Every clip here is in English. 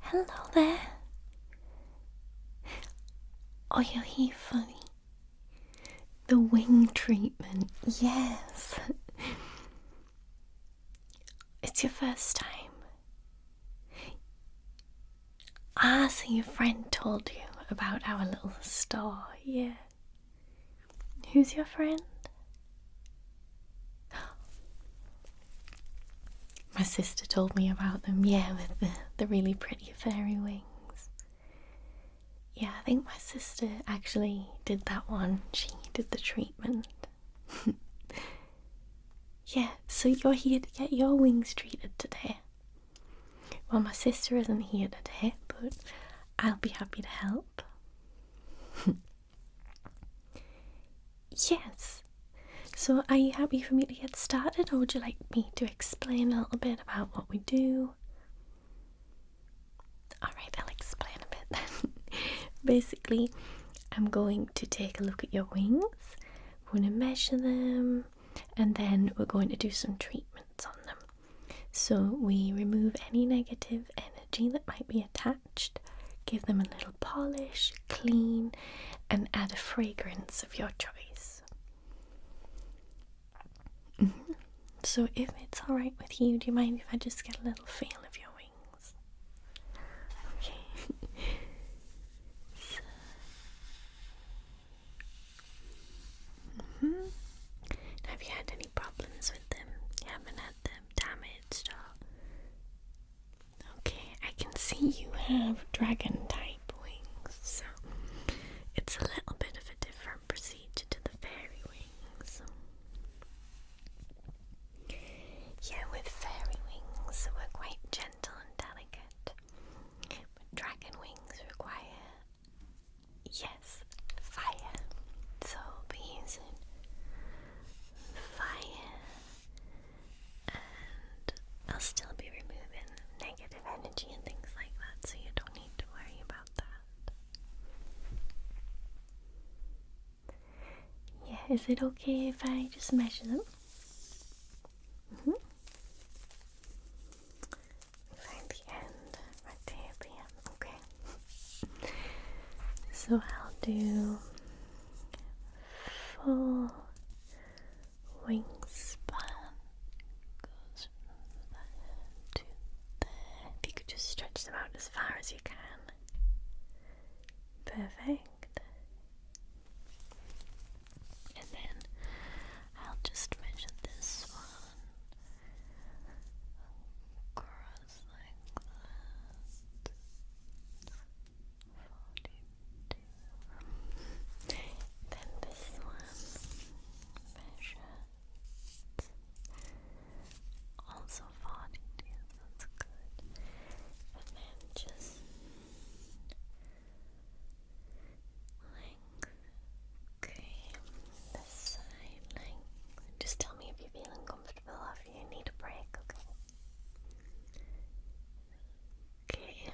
Hello there. Oh, you're here for the wing treatment. Yes. It's your first time. So your friend told you about our little store, yeah. Who's your friend? My sister told me about them, yeah, with the really pretty fairy wings. Yeah, I think my sister actually did that one. She did the treatment. Yeah, so you're here to get your wings treated today. Well, my sister isn't here today, but I'll be happy to help. Yes. So are you happy for me to get started, or would you like me to explain a little bit about what we do? Alright, I'll explain a bit then. Basically, I'm going to take a look at your wings, we're going to measure them, and then we're going to do some treatments on them. So we remove any negative energy that might be attached, give them a little polish, clean, and add a fragrance of your choice. So if it's alright with you, do you mind if I just get a little feel of your wings? Okay. Have you had any problems with them? You haven't had them damaged or... Okay, I can see you have dragon type wings, so it's a little bit of a different procedure to the fairy wings. Yeah, with fairy wings we're quite gentle and delicate, but dragon wings require, yes, fire. So we'll be using fire, and I'll still be removing negative energy and things like that, so you don't need to worry about that. Yeah, is it okay if I just measure them? Find the end right there, yeah, okay. So I'll do full wingspan. Goes from there to there. If you could just stretch them out as far as you can. Perfect. And then I'll just measure this one across like that. 42. Then this one measure also 42. That's good. And then just length. Okay, this side length. Just tell me if you're feeling comfortable or if you need a break, okay? Okay.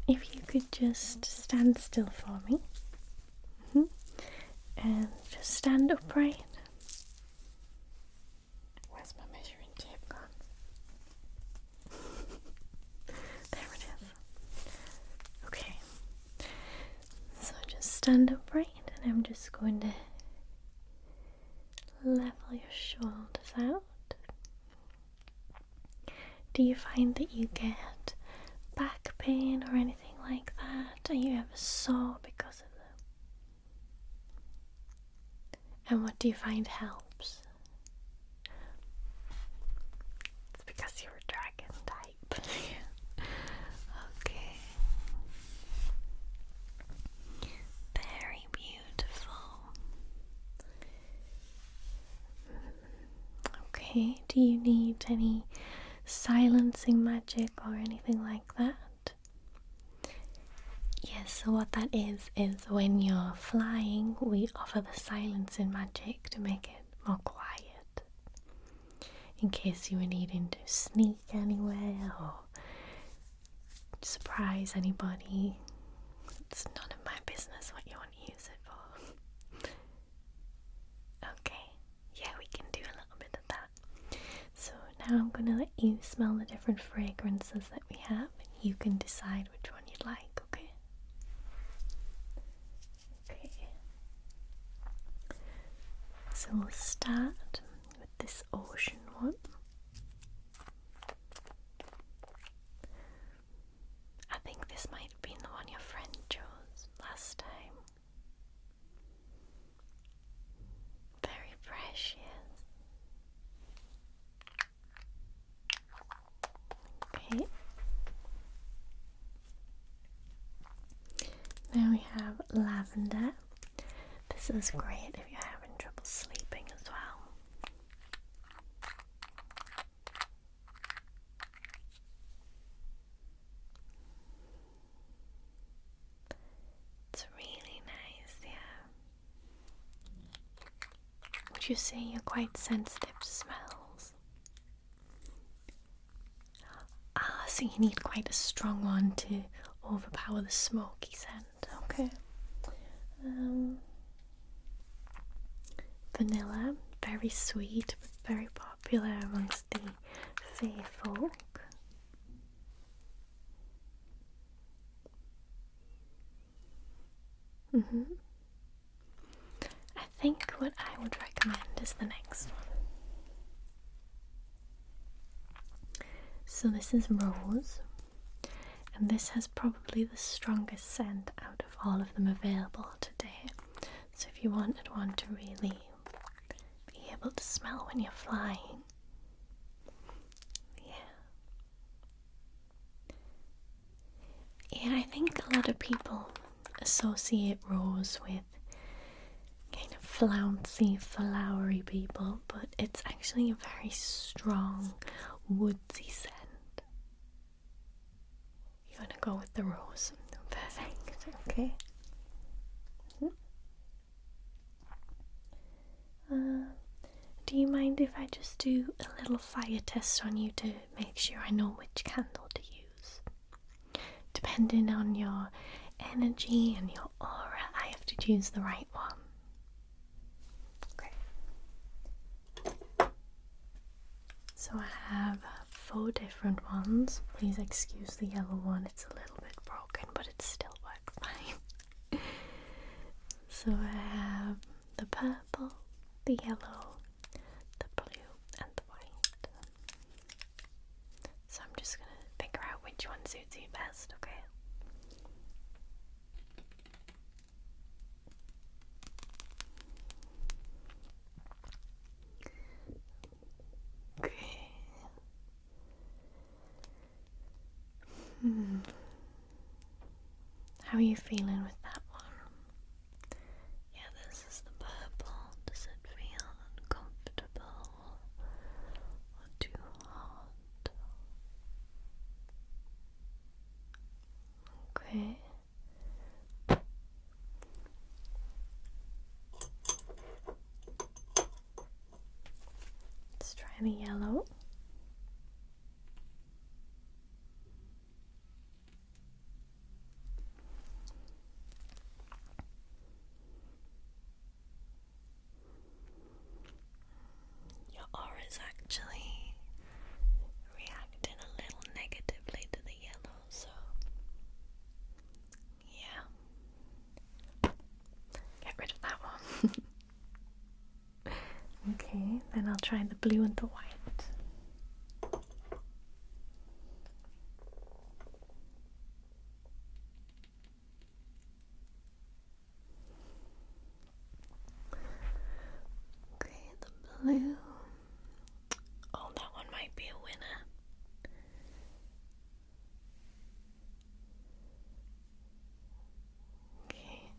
If you could just stand still for me. And just stand upright. Where's my measuring tape gone? There it is. Okay. So just stand upright, and I'm just going to level your shoulders out. Do you find that you get back pain or anything like that? Are you ever sore because of them? And what do you find helps? It's because you're a dragon type. Okay. Very beautiful. Okay, do you need any silencing magic or anything like that? Yes, so what that is when you're flying, we offer the silencing magic to make it more quiet. In case you were needing to sneak anywhere or surprise anybody. It's none of my business what you want to use it for. Okay, yeah, we can do a little bit of that. So now now I'm going to let you smell the different fragrances that we have, and you can decide which one you'd like, okay? Okay. So we'll start with this ocean one. I think this might have been the one your friend chose last time. Very fresh, yes. Okay. Now we have lavender. This is great if you're having trouble sleeping as well. It's really nice, yeah. Would you say you're quite sensitive to smells? So you need quite a strong one to overpower the smoky scent, okay? Vanilla, very sweet, but very popular amongst the fae folk. I think what I would recommend is the next one. So this is rose, and this has probably the strongest scent out of all of them available today. So if you wanted one to really be able to smell when you're flying, yeah, I think a lot of people associate rose with kind of flouncy, flowery people, but it's actually a very strong, woodsy scent. You want to go with the rose? Perfect, okay. Do you mind if I just do a little fire test on you to make sure I know which candle to use? Depending on your energy and your aura, I have to choose the right one. Okay. So I have 4 different ones. Please excuse the yellow one, it's a little bit broken, but it still works fine. So I have the purple, the yellow, the blue, and the white. So I'm just going to figure out which one suits you best, okay? Okay. How are you feeling with that one? Yeah, this is the purple. Does it feel uncomfortable or too hot? Okay. Let's try the yellow. Your aura is actually reacting a little negatively to the yellow, so yeah. Get rid of that one. Okay, then I'll try the blue and the white. Okay, the blue. Oh, that one might be a winner. Okay,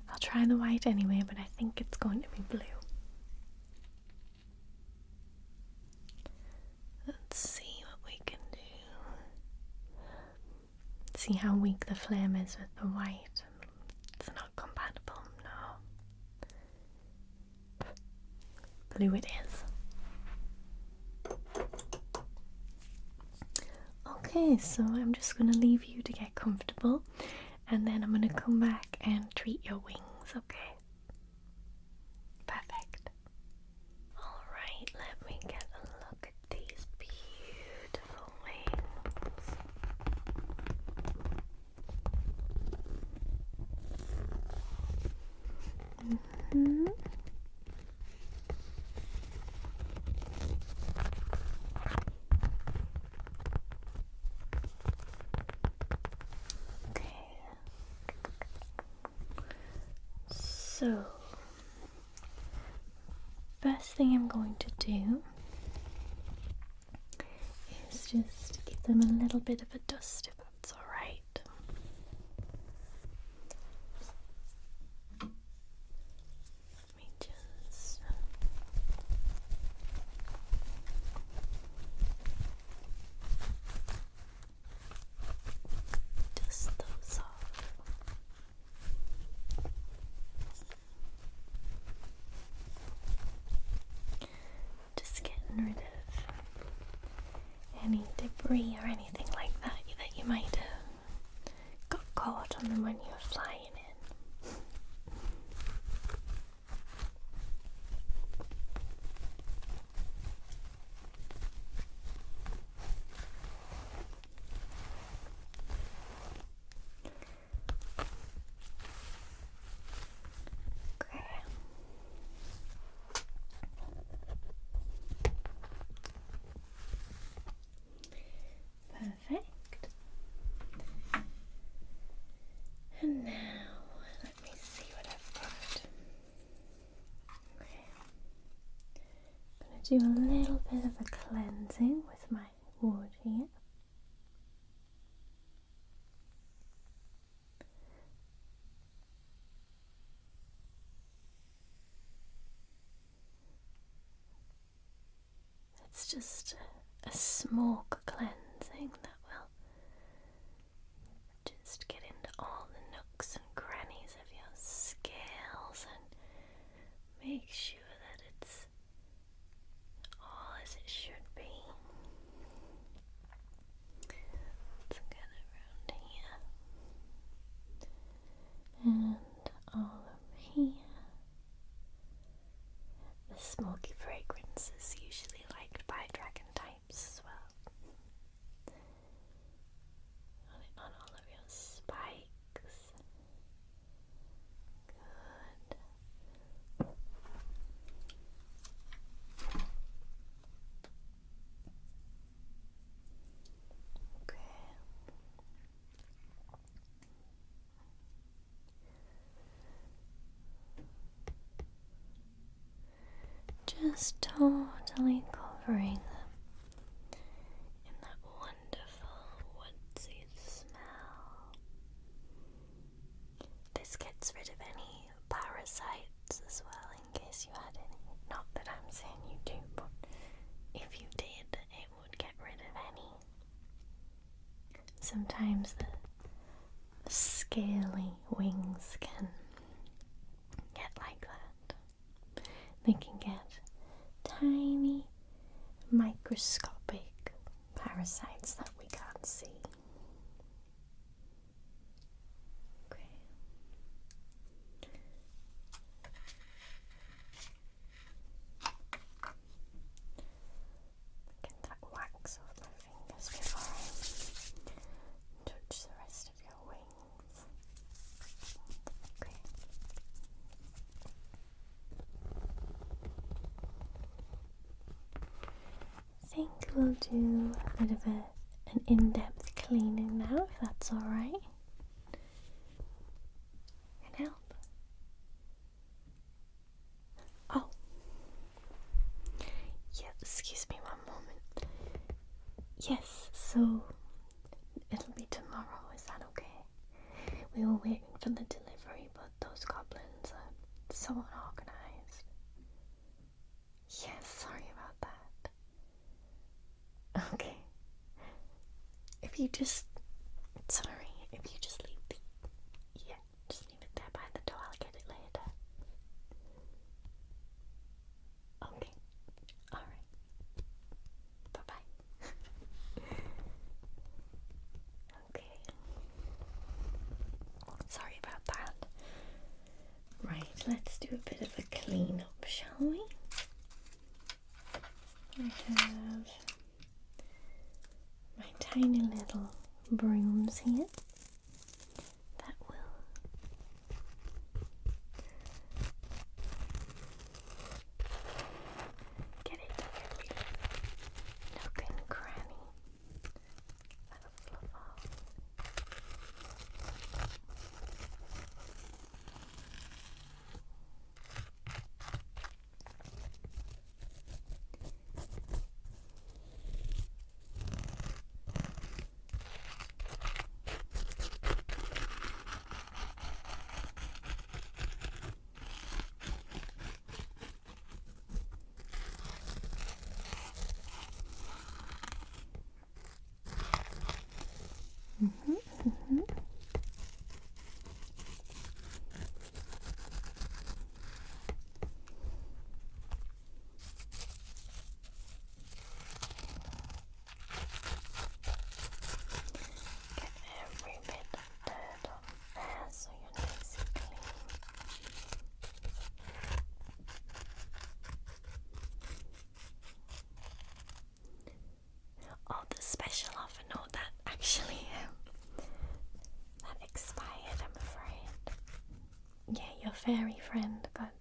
I'll try the white anyway, but I think it's going to be blue. Let's see what we can do. See how weak the flame is with the white. It's not compatible, no. Blue it is. Okay, so I'm just going to leave you to get comfortable, and then I'm going to come back and treat your wings, okay? Perfect. Alright, let me get a look at these Mm-hmm. Okay. So, first thing I'm going to do is just give them a little bit of a dust, if that's alright. Let me just dust those off. Just getting rid of any debris or anything like that that you might have got caught on them when you were flying in. Okay. Perfect. And now, let me see what I've got. Okay. I'm going to do a little bit of a cleansing with my wood here. It's just a smoke cleansing that will just get into all the nooks and crannies of your scales and make sure that it's all as it should be. Let's get it around here and all up here. The smoky fragrance is usually liked by dragon types as well. On all of your spikes. Good. Okay. Just totally covering them in that wonderful woodsy smell. This gets rid of any parasites as well, in case you had any. Not that I'm saying you do, but if you did, it would get rid of any. Sometimes the scaly wings can get like that. They can get tiny microscopic parasites that we can't see. Okay. Get that wax off my fingers before I touch the rest of your wings. Okay. I think we'll do a bit of an in-depth cleaning now, if that's alright. Can help. Oh. Yeah, excuse me one moment. Yes, so it'll be tomorrow, is that okay? We were waiting for the delivery, but those goblins are so unorganized. Yes, sorry about that. Okay. If you just leave just leave it there by the door, I'll get it later. Okay. Alright. Bye-bye. Okay. Sorry about that. Right, let's do a bit of a clean up, shall we? I have my tiny little brooms here that will fairy friend got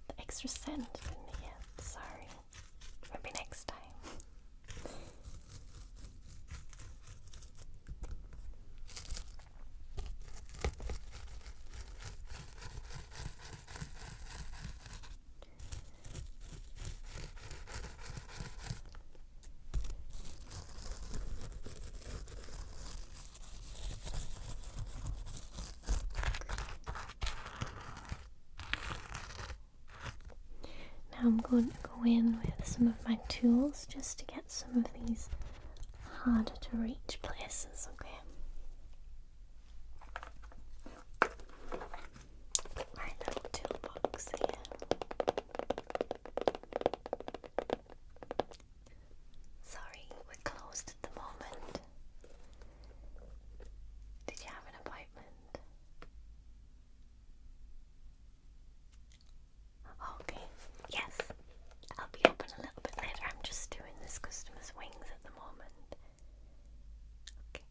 the extra scent in the end. Sorry. Maybe next time. Now I'm going to go in with some of my tools just to get some of these harder to reach places, okay? Put my little toolbox here. Sorry, we're closed at the moment. Did you have an appointment? Okay, yes, I'll be open a little bit later. I'm just doing this customer's wings at the moment. Okay.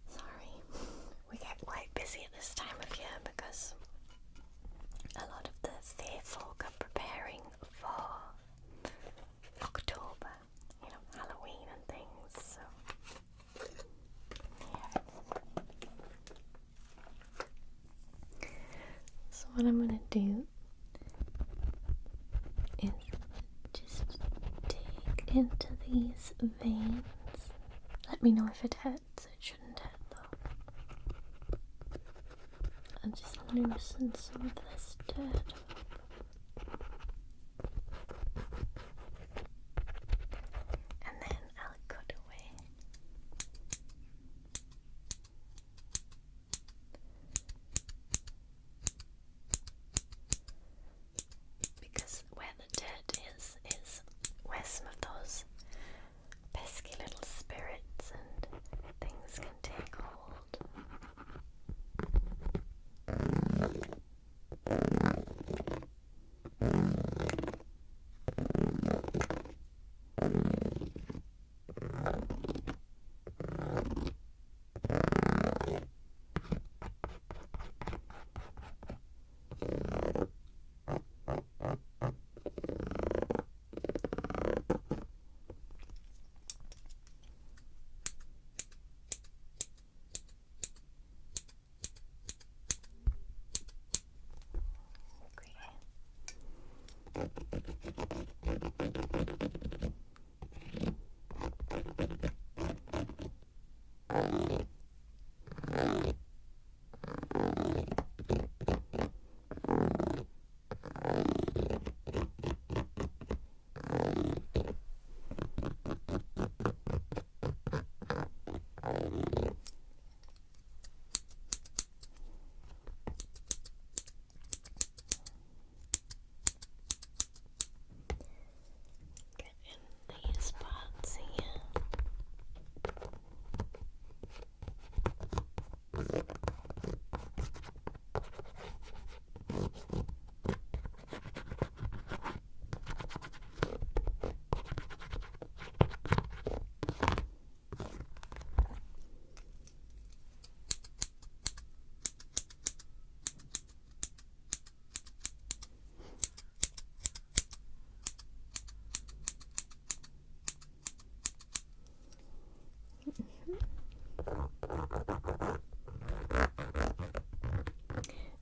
Sorry, we get quite busy at this time of year because a lot of the fair folk are preparing for October, you know, Halloween and things, so yeah. So what I'm going to do is just dig into these veins. Let me know if it hurts. It shouldn't hurt though. I'll just loosen some of this dirt. And then I'll cut away. Because where the dirt is where some of those pesky little spirits and things can take hold.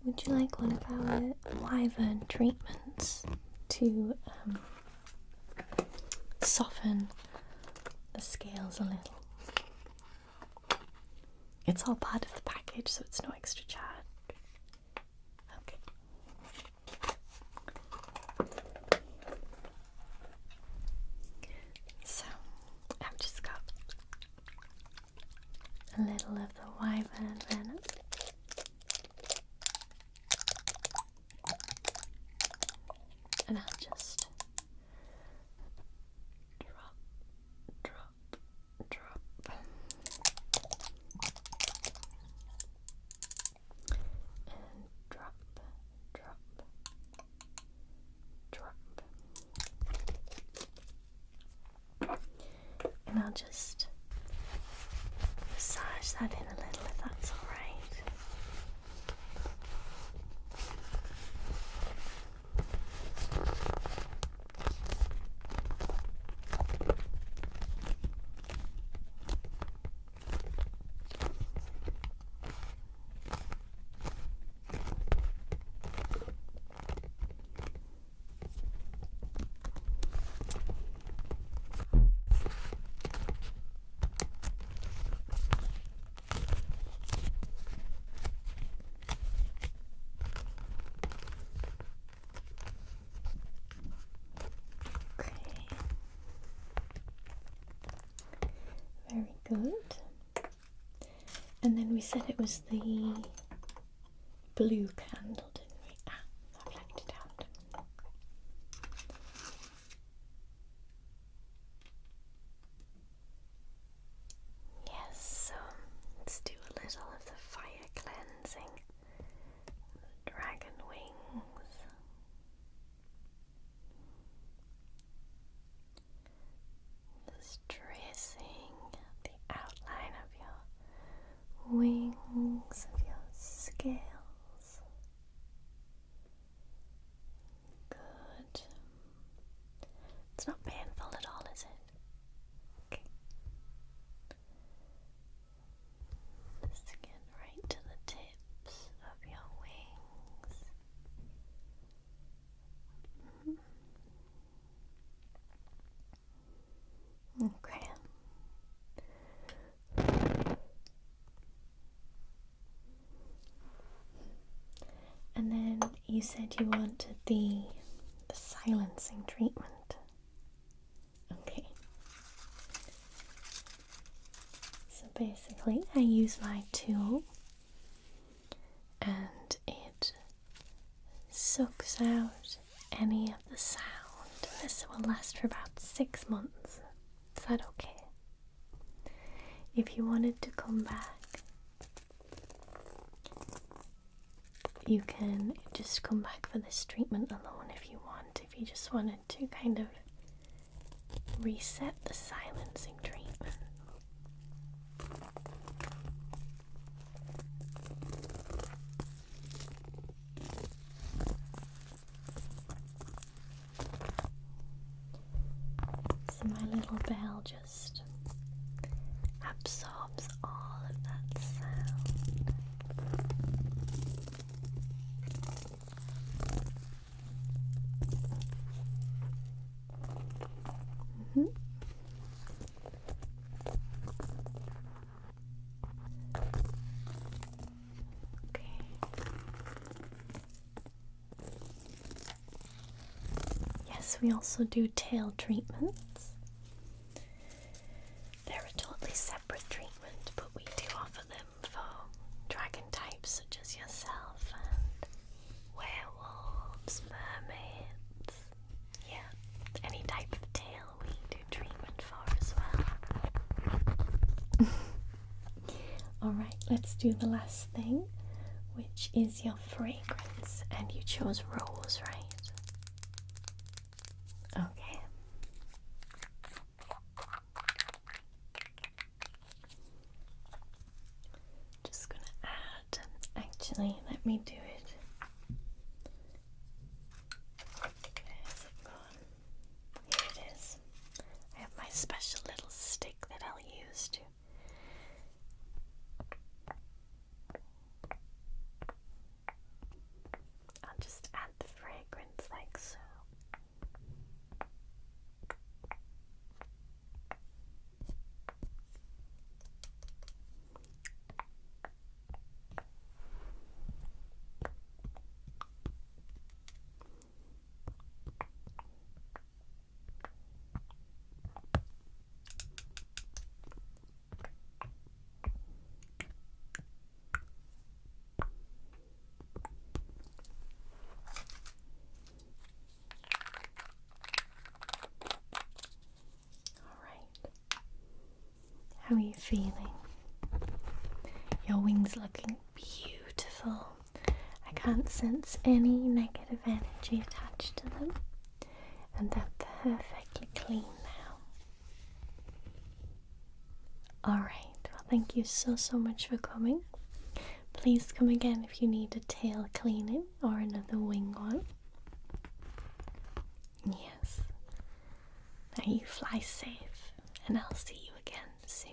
Would you like one of our wyvern treatments to soften the scales a little? It's all part of the package, so it's no extra charge. Okay. So, I've just got a little of the wyvern venom. And I'll just drop, drop, drop. And drop, drop, drop. And I'll just massage that in a little if that's alright. good. And then we said it was the blue candle, didn't we? I've left it out. Yes, so let's do a little of the fire cleansing. The dragon wings. Just tracing the outline of your wings, of your scales. Good. It's not painful at all, is it? Okay. Just get right to the tips of your wings. Okay. And then you said you wanted the silencing treatment. Okay. So basically I use my tool and it sucks out any of the sound. This will last for about 6 months. Is that okay? If you wanted to come back, you can just come back for this treatment alone if you want. If you just wanted to kind of reset the silencing treatment. So my little bell just absorbs all of that sound. Okay. Yes, we also do tail treatments. They're a totally separate treatment, but we do offer them for dragon types such as yourself and werewolves, mermaids. Yeah, any type of tail we do treatment for as well. Alright, let's do the last thing, which is your fragrance. And you chose rose, right? Okay. Just gonna add, actually, let me do it. Where's it gone? Here it is. I have my special little stick that I'll use to I'll just add the fragrance like so. How are you feeling? Your wings looking beautiful. I can't sense any negative energy attached to them, and they're perfectly clean now. Alright, well, thank you so much for coming. Please come again if you need a tail cleaning or another wing one. Yes. Now you fly safe, and I'll see you again soon.